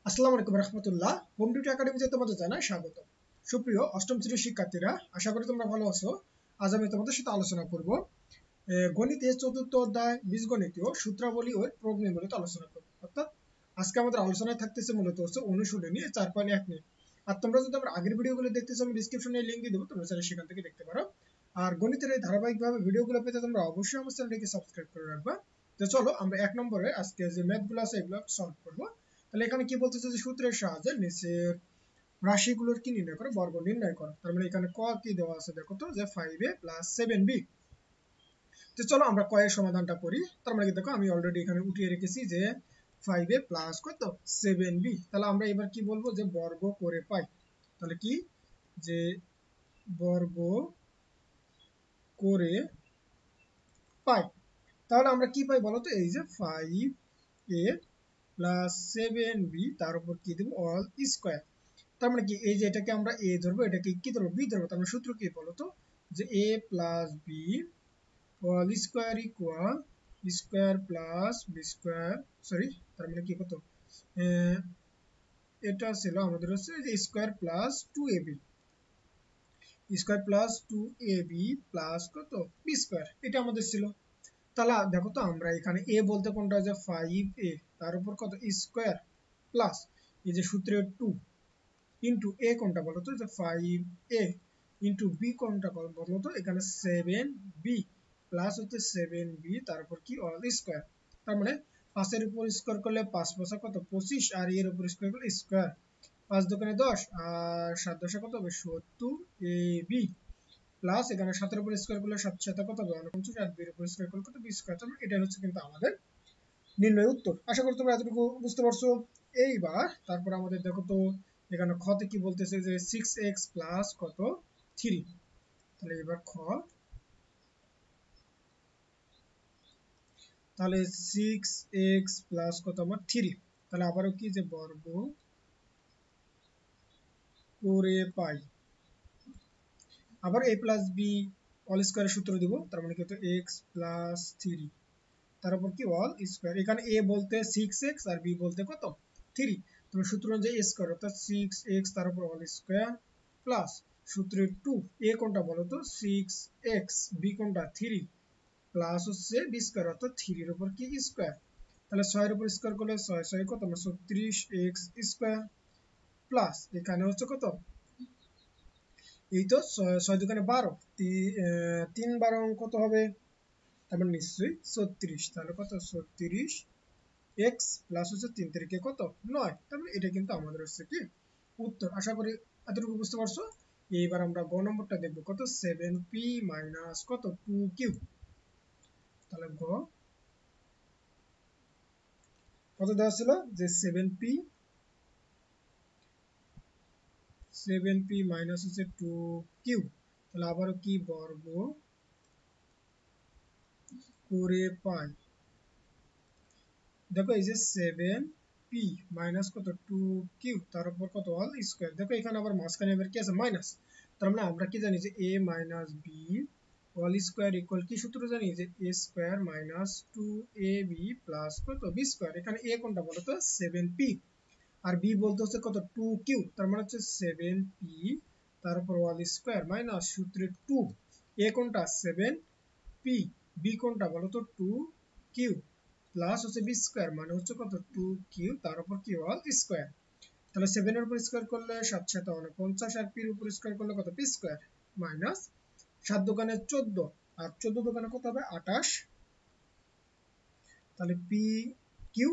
আসসালামু আলাইকুম রহমতুল্লাহ। Home duty একাডেমিতে তোমাদের জানাই স্বাগত। সুপ্রিয় অষ্টম শ্রেণীর শিক্ষার্থীরা, আশা করি তোমরা ভালো আছো। আজ আমি তোমাদের সাথে আলোচনা করব গণিতের চতুর্থ অধ্যায় বীজগণিতীয় সূত্রাবলী ও প্রয়োগ নিয়ে মূলত আলোচনা করব। অর্থাৎ আজকে আমাদের আলোচনায় থাকতেছে মূলত হচ্ছে অনুশীলনী 4.1 নিয়ে। আর তোমরা যদি আমার আগের ভিডিওগুলো দেখতে চাও, আমি ডিসক্রিপশনে লিংক দিয়ে দেবো, তোমরা চাইলে সেখান থেকে দেখতে পারো। আর গণিতের এই ধারাবাহিকভাবে ভিডিওগুলো পেতে তোমরা অবশ্যই আমার চ্যানেলটিকে সাবস্ক্রাইব করে রাখবা। তো চলো আমরা 1 নম্বরে আজকে যে ম্যাথগুলো আছে এগুলো সলভ করবো। তাহলে এখানে কি বলতেছে যে সূত্রের সাহায্যে নিচের রাশিগুলোর কি নির্ণয় করো, বর্গ নির্ণয় করো। তার মানে এখানে ক কি দেওয়া আছে দেখো তো, যে 5a + 7b। তো চলো আমরা ক এর সমাধানটা করি। তার মানে দেখো আমি অলরেডি এখানে উঠিয়ে রেখেছি যে 5a প্লাস কত 7b। তাহলে আমরা এবার কি বলবো, যে বর্গ করে পাই। তাহলে কি, যে বর্গ করে পাই। তাহলে আমরা কি পাই বলতো, এই যে 5a + 7b তার উপর কি দেবো, অল স্কয়ার। তার মানে কি, এই যে এটাকে আমরা a ধরবো, এটাকে কি ধরবো, b ধরবো। তার মানে সূত্র কি বলতো, যে a + b whole square equal square plus B square. Sorry, তার মানে কি কত, এটা ছিল আমাদের হচ্ছে যে square plus 2ab, square plus 2ab plus কত বি স্কয়ার, এটা আমাদের ছিল। তাহলে দেখো তো, আমরা এখানে a বলতে কোনটা, যে 5a তার উপর কত স্কয়ার প্লাস এই যে সূত্রের 2 ইন্টু a কোনটা বলো তো, যে 5a ইন্টু b কোনটা বলো তো, এখানে 7b প্লাস হচ্ছে 7b তারপর কি অল স্কয়ার। তার মানে 5 এর উপর স্কয়ার করলে 5 5 কত 25, আর এর উপর স্কয়ার করলে স্কয়ার 5 দোকানে 10 আর 7 10 কত হবে 70ab প্লাস এখানে 7 এর উপর স্কয়ার করলে 7 7 কত হবে 49, আর b এর উপর স্কয়ার করলে কত b স্কয়ার। তাহলে এটা হচ্ছে কিন্তু আমাদের নির্ণয় উত্তর। আশা করি তোমরা এতটুকু বুঝতে পারছো। এইবার তারপর আমাদের দেখো তো, এখানে খ তে কি বলতেছে, যে 6x প্লাস কত 3। তাহলে এবার খ, তাহলে 6x প্লাস কত আমার 3। তাহলে আবারও কি, যে বর্গ করে পাই। আবার a প্লাস বি অল স্কয়ারের সূত্র দিব। তার মানে কি হতো x প্লাস 3 তার উপর কি অল স্কয়ার। এখানে a বলতে 6x আর b বলতে কত 3। তাহলে সূত্র অনুযায়ী a স্কয়ার অর্থাৎ 6x তার উপর অল স্কয়ার প্লাস সূত্রের 2 a কোনটা বলো তো 6x, b কোনটা 3 প্লাস হচ্ছে b স্কয়ার অর্থাৎ 3 এর উপর কি স্কয়ার। তাহলে 6 এর উপর স্কয়ার করলে 6 6 কত 36x স্কয়ার প্লাস এখানে হচ্ছে কত, এই তো 6 দোকানে 12, 3 12 কত হবে, তার মানে নিশ্চয়ই 36। তাহলে কত 36 এক্স প্লাস হচ্ছে 3 তারিখে কত 9। তার মানে এটা কিন্তু আমাদের হচ্ছে কি উত্তর। আশা করি এতটুকু বুঝতে পারছো। এইবার আমরা গ নম্বরটা দেখবো, কত 7p মাইনাস কত 2q। তাহলে গ কত দেওয়া ছিল, যে 7p মাইনাস হচ্ছে 2q। তাহলে আবারও কি বর্গ করে পাই। দেখো এই যে 7p মাইনাস কত 2q তার উপর কত অল স্কয়ার। দেখো এখানে আবার মাঝখানে এবার কি আছে, মাইনাস। তার মানে আমরা কি জানি, যে a minus b all square equal কি সূত্র জানি, যে a square minus 2ab plus কত b স্কয়ার। এখানে a কোনটা বলো তো 7p, আর b বলতে হচ্ছে কত 2q। তার মানে হচ্ছে 7p তার উপর অল স্কয়ার মাইনাস সূত্রের 2 a কোনটা 7p, b কোনটা বলো তো 2q প্লাস হচ্ছে বি স্কয়ার, মানে হচ্ছে কত 2q তার উপর কি অল স্কয়ার। তাহলে 7 এর উপর স্কয়ার করলে 7 7 49, আর p এর উপর স্কয়ার করলে কত পি স্কয়ার মাইনাস 7 দোকানে 14, আর 14 দোকানে কত হবে 28। তাহলে পি কিউ,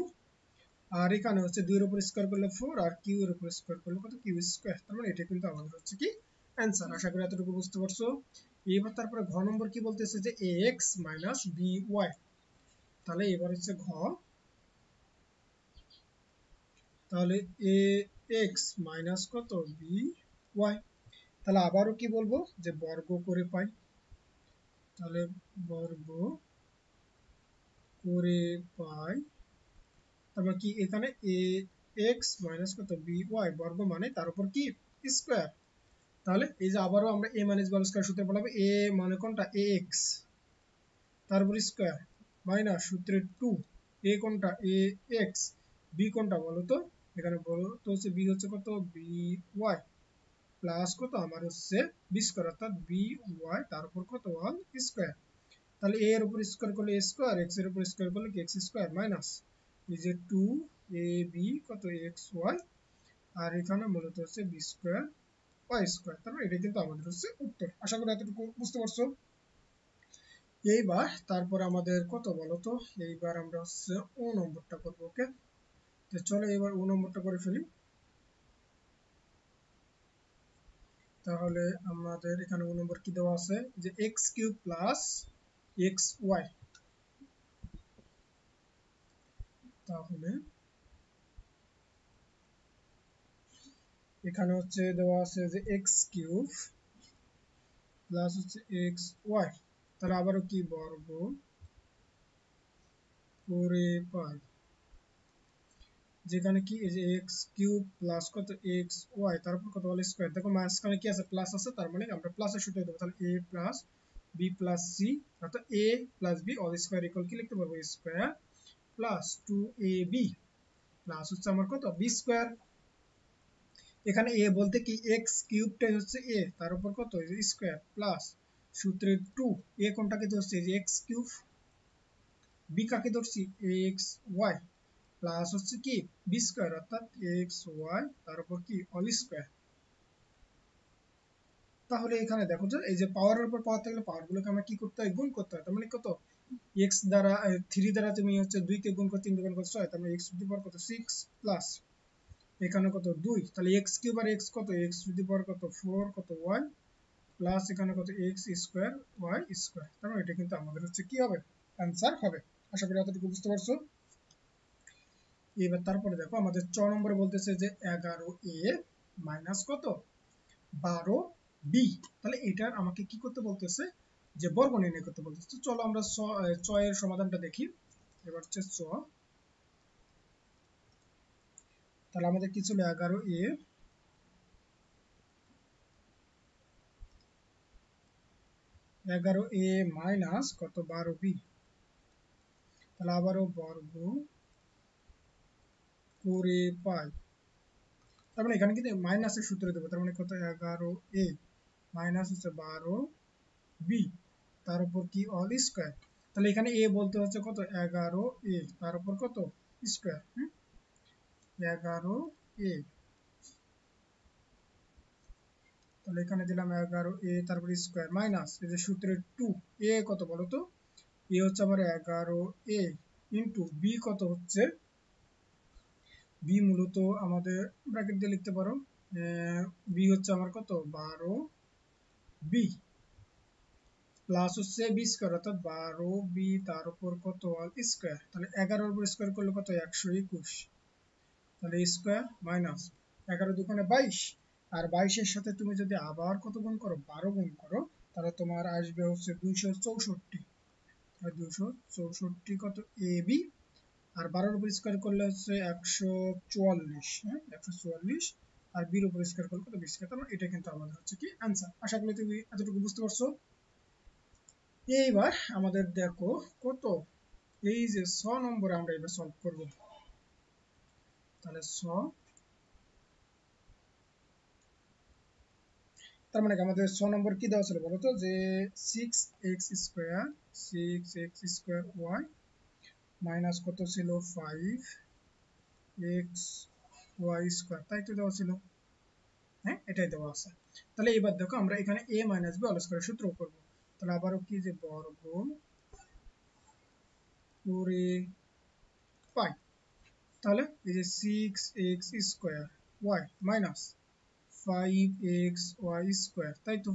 আর এখানে হচ্ছে 2 এর উপর স্কয়ার করলে 4, আর কিউ এর উপর স্কয়ার করলে কত কিউ স্কয়ার। তার মানে এটা কিন্তু আমাদের হচ্ছে কি অ্যানসার। আশা করি এতটুকু বুঝতে পারছো। এবার তারপরে ঘ নম্বর কি বলতেছে, যে ax মাইনাস by। তাহলে এবার হচ্ছে ঘ, তাহলে এ এক্স মাইনাস কত বি ওয়াই। তাহলে আবারও কি বলবো, যে বর্গ করে পাই। তাহলে বর্গ করে পাই, তারপর কি এখানে এ এক্স মাইনাস কত বি ওয়াই বর্গ, মানে তার উপর কি স্কয়ার। তাহলে এই যে আবারও আমরা a মাইনাস বল স্কয়ার সূত্রে বলাবো, a মানে কোনটা এ এক্স তার উপর স্কয়ার মাইনাস সূত্রের 2 a কোনটা এ এক্স, বি কোনটা বলো তো এখানে বলো তো হচ্ছে বি হচ্ছে কত বি ওয়াই প্লাস কত আমার হচ্ছে বি স্কোয়ার অর্থাৎ বি ওয়াই তার উপর কত ওয়ান স্কোয়ার। তাহলে এ এর উপর স্কোয়ার করলে এ স্কোয়ার এক্স এর উপর স্কোয়ার করলে কি এক্স স্কোয়ার মাইনাস এই যে টু এ বি কত এক্স ওয়াই আর এখানে মূলত হচ্ছে বি স্কোয়ার ওয়াই স্কোয়ার। তারপর এটা কিন্তু আমাদের হচ্ছে উত্তর। আশা করি এতটুকু বুঝতে পারছো। এইবার তারপরে আমাদের কত বলতো, এইবার আমরা হচ্ছে ও নম্বরটা করবো। ওকে, তো চলো এবার ও নম্বরটা করে ফেলি। তাহলে আমাদের এখানে ও নম্বর কি দেওয়া আছে যে X cube plus X Y. তাহলে এখানে হচ্ছে দেওয়া আছে যে এক্স কিউব প্লাস হচ্ছে এক্স ওয়াই, তাহলে আবারও কি বর্গ করে পাই, যেখানে কি এই যে এক্স কিউব প্লাস কত এক্স ওয়াই তারপর কত হোল স্কয়ার। দেখো মাঝখানে কি আছে প্লাস আছে, তার মানে আমরা প্লাসের সূত্র দেবো। তাহলে A plus B plus C অর্থাৎ A plus B all square equal কি লিখতে পারবো square plus two A B plus হচ্ছে আমার কত বি স্কয়ার। এখানে এ বলতে কি এক্স কিউবটাই হচ্ছে এ তার উপর কত স্কয়ার প্লাস সূত্রের টু এ কোনটাকে ধরছি এই যে এক্স কিউব, বি কাকে ধরছি এক্স ওয়াই প্লাস হচ্ছে কি বি স্কয়ার অর্থাৎ এক্স ওয়াই তার উপর কি অল স্কয়ার। তাহলে এখানে দেখো যে এই যে পাওয়ারের উপর পাওয়ার থাকলে পাওয়ার গুলোকে আমরা কি করতে হয় গুণ করতে হয়। তার মানে কত এক্স দ্বারা 3 দ্বারা তুমি হচ্ছে 2 কে গুণ করো 3 গুণ করো 6, তার মানে এক্স টু দি পাওয়ার কত 6 প্লাস এখানে কত 2, তাহলে এক্স কিউব আর এক্স কত এক্স টু দি পাওয়ার কত 4 কত ওয়াই প্লাস এখানে কত এক্স স্কয়ার ওয়াই স্কয়ার। তার মানে এটা কিন্তু আমাদের হচ্ছে কি হবে অ্যানসার হবে। আশা করি এতটুকু বুঝতে পারছো। এবার তারপরে দেখো আমাদের 6 নম্বরে বলতেছে যে 11 এ মাইনাস কত 12 বি। তাহলে এটার আমাকে কি করতে বলতেছে যে বর্গ নির্ণয় করতে বলতেছে। তো চলো আমরা 6 এর সমাধানটা দেখি। এবার হচ্ছে 6, তাহলে আমাদের কি ছিল 11 এ 11 এ মাইনাস কত 12 বি, তাহলে আবারও বর্গ করে পাই। তার মানে এখানে কিন্তু মাইনাসের সূত্র দেবো। তার মানে কত 11 এ মাইনাস হচ্ছে 12 বি তার উপর কি অল স্কয়ার। তাহলে এখানে এ বলতে হচ্ছে কত 11 এ তার উপর কত স্কয়ার 11 এ, তাহলে এখানে দিলাম 11 এ তারপর স্কয়ার মাইনাস এই যে সূত্রের 2 এ কত বলো তো এ হচ্ছে আমার 11 এ ইনটু বি কত হচ্ছে বি মূলত আমাদের ব্র্যাকেট দিয়ে লিখতে পারো বি হচ্ছে আমার কত 12 বি প্লাস হচ্ছে বি স্কয়ার অর্থাৎ 12 বি তার উপর কত স্কয়ার। তাহলে 11 এর উপর স্কয়ার করলে কত 121, তাহলে স্কয়ার মাইনাস 11 দুগুণে 22 আর 22 এর সাথে তুমি যদি আবার কত গুণ করো 12 গুণ করো তাহলে তোমার আসবে হচ্ছে 264। 264 কত এ বি আর 12 এর উপর স্কয়ার করলে হচ্ছে 144, হ্যাঁ 144 আর বির উপর স্কয়ার করলে কত 20। তার মানে এটা কিন্তু আমাদের হচ্ছে কি অ্যানসার। আশা করি তুমি এতটুকু বুঝতে পারছো। এইবার আমাদের দেখো কত এই যে 6 নম্বরে আমরা এবার সলভ করব। তাহলে 6, তার মানে আমাদের 6 নম্বর কি দেওয়া ছিল বলতো যে 6x square 6x square Y minus কত ছিল 5x ওয়াই স্কয়ার, তাই তো দেওয়া ছিল। হ্যাঁ এটাই দেওয়া আছে। তাহলে এবার দেখো আমরা এখানে a minus b whole square সূত্র করব। তাহলে আবারও কি যে বর্গ করে পাই। তাহলে এই যে 6x square Y minus 5x Y square, তাই তো।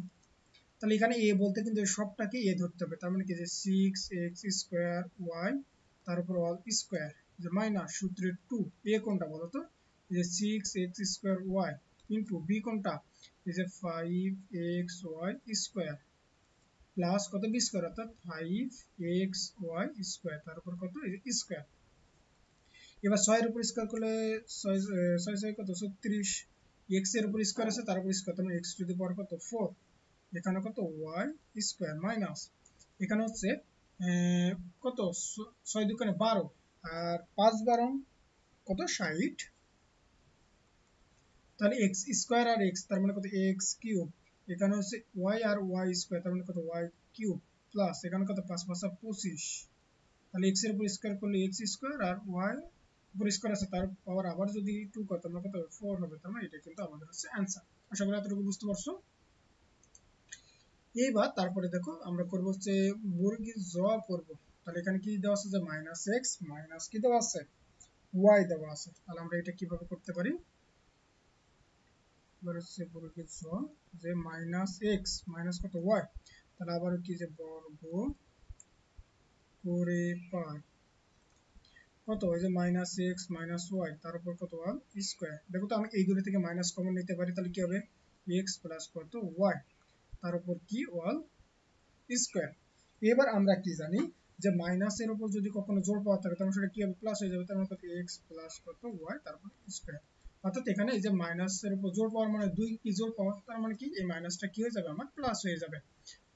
তাহলে এখানে a বলতে কিন্তু সবটাকে a ধরতে হবে। তার মানে কি যে 6x স্কয়ার ওয়াই তার উপর অল স্কয়ার যে মাইনাস সূত্রের 2 a কোনটা বলো তো এই যে 6x square Y into b কোনটা এই যে 5x ওয়াই স্কয়ার প্লাস কত b স্কয়ার অর্থাৎ 5x ওয়াই স্কয়ার তার উপর কত এই যে স্কয়ার। এবার 6 এর উপর স্কয়ার করলে 6 6 কত 36, x এর উপর স্কয়ার আছে তার উপর স্কয়ার তার মানে x টু দি পাওয়ার কত 4, এখানে কত ওয়াই স্কয়ার মাইনাস এখানে হচ্ছে কত 6 দুগুণে 12 আর 5 12 কত 60 তাহলে এক্স স্কোয়ার আর এক্স তার মানে কত এক্স কিউব, এখানে হচ্ছে ওয়াই আর ওয়াই স্কোয়ার তার মানে কত ওয়াই কিউব, প্লাস এখানে কত 5 5 25, তাহলে এক্স এর উপর স্কোয়ার করলে এক্স স্কোয়ার আর ওয়াই উপর স্কোয়ার আছে তার পাওয়ার আবার যদি 2 কত আমরা কত 4 হবে, তার মানে এটা কিন্তু আমাদের হচ্ছে অ্যান্সার। আশা করি এতটুকু বুঝতে পারছো। এইবার তারপরে দেখো আমরা করব হচ্ছে বর্গীয় জ করব। তাহলে এখানে কি দেওয়া আছে যে মাইনাস এক্স মাইনাস কি দেওয়া আছে ওয়াই দেওয়া আছে, তাহলে আমরা এটা কিভাবে করতে পারি, এবার হচ্ছে বর্গের জ যে মাইনাস এক্স মাইনাস কত ওয়াই, তাহলে আবার কি যে বর্গ করে পাই কত ওই যে মাইনাস এক্স মাইনাস ওয়াই তার উপর কত ওয়ান স্কোয়ার। দেখো তো আমি এই দুটো থেকে মাইনাস কমন নিতে পারি, তাহলে কি হবে এক্স প্লাস কত ওয়াই তার উপর কি ওয়াল স্কোয়ার। এবার আমরা কি জানি যে মাইনাসের উপর যদি কখনো জোড় পাওয়া থাকে তাহলে সেটা কি হবে প্লাস হয়ে যাবে, তার মানে কত এক্স প্লাস কত ওয়াই তারপর স্কোয়ার। অর্থাৎ এখানে এই যে মাইনাসের উপর জোড় পাওয়ার মানে দুই কি জোড় পাওয়া, তার মানে কি এই মাইনাসটা কি হয়ে যাবে আমার প্লাস হয়ে যাবে।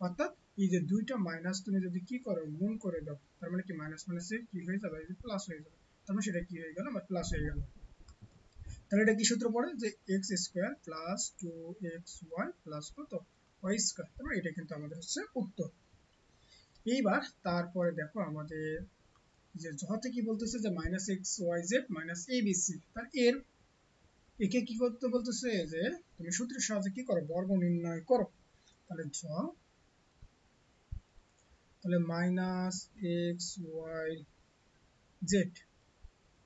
অর্থাৎ এই যে দুইটা মাইনাস তুমি যদি কি করো গুণ করে দাও তার মানে কি মাইনাস মাইনাসে কি হয়ে যাবে এই যে প্লাস হয়ে যাবে, তার মানে সেটা কি হয়ে গেল আমার প্লাস হয়ে গেল। তাহলে এটা কি সূত্র পড়ে যে x square plus 2xy plus কত ওয়াই স্কোয়ার, তার মানে এটা কিন্তু আমাদের হচ্ছে উত্তর। এইবার তারপরে দেখো আমাদের যে যতে কি বলতেছে যে minus X Y Z minus A B C, তার এর একে কি করতে বলতেছে যে তুমি সূত্রের সাহায্যে কি করো বর্গ নির্ণয় করো। তাহলে তাহলে মাইনাস এক্স ওয়াই জেড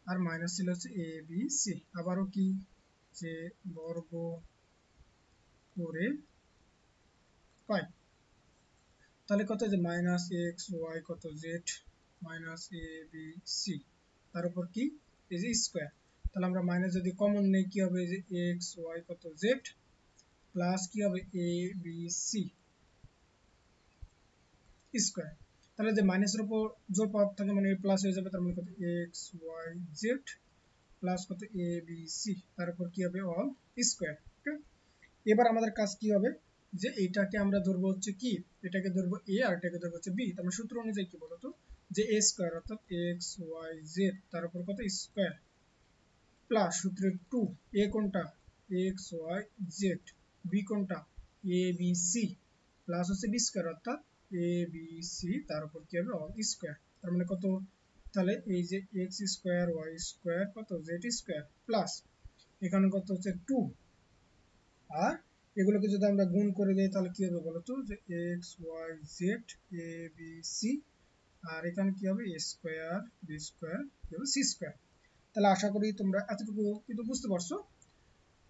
আর মাইনাস ছিল হচ্ছে এ বি সি, আবারও কি যে বর্গ করে পাই, তাহলে কত যে মাইনাস এক্স ওয়াই কত Z minus A B C তার উপর কি এই যে স্কোয়ার। তাহলে আমরা মাইনাস যদি কমন নেই কি হবে যে এক্স ওয়াই কত জেড প্লাস কি হবে এ বি সি স্কোয়ার। তাহলে যে মাইনাসের উপর জোর পাওয়ার থাকে মানে প্লাস হয়ে যাবে, তার মানে কত এক্স ওয়াই জেড প্লাস কত এ বি সি তার উপর কি হবে অল স্কোয়ার। ওকে, এবার আমাদের কাজ কি হবে যে এটাকে আমরা ধরবো হচ্ছে কি এটাকে ধরবো এ আর এটাকে ধরবো হচ্ছে বি, তার সূত্র অনুযায়ী কি বলতো যে এ স্কোয়ার অর্থাৎ এক্স ওয়াই জেড তার উপর কত স্কোয়ার প্লাস সূত্রে 2 এ কোনটা এক্স ওয়াই জেড বি কোনটা এ বি সি প্লাস হচ্ছে বি স্কোয়ার অর্থাৎ এ বি সি তার উপর কি হবে অল স্কোয়ার, তার মানে কত তাহলে এই যে এক্স স্কোয়ার ওয়াই স্কোয়ার কত জেড স্কোয়ার প্লাস এখানে কত হচ্ছে 2 আর এগুলোকে যদি আমরা গুণ করে দেই তাহলে কি হবে বলতো যে এক্স ওয়াই জেড এ বি সি আর এখানে কি হবে এ স্কোয়ার বি স্কোয়ার কি হবে সি স্কোয়ার। তাহলে আশা করি তোমরা এতটুকু কিন্তু বুঝতে পারছো।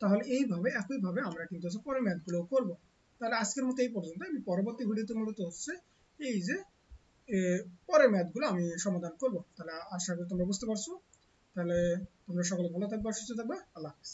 তাহলে এইভাবে একইভাবে আমরা কিন্তু পরের ম্যাথগুলো করব। তাহলে আজকের মতো এই পর্যন্ত, আমি পরবর্তী ভিডিওতে মূলত হচ্ছে এই যে পরের ম্যাথগুলো আমি সমাধান করব। তাহলে আশা করি তোমরা বুঝতে পারছো। তাহলে তোমরা সকলে ভালো থাকবে সুস্থ থাকবে, আল্লাহ হাফেজ।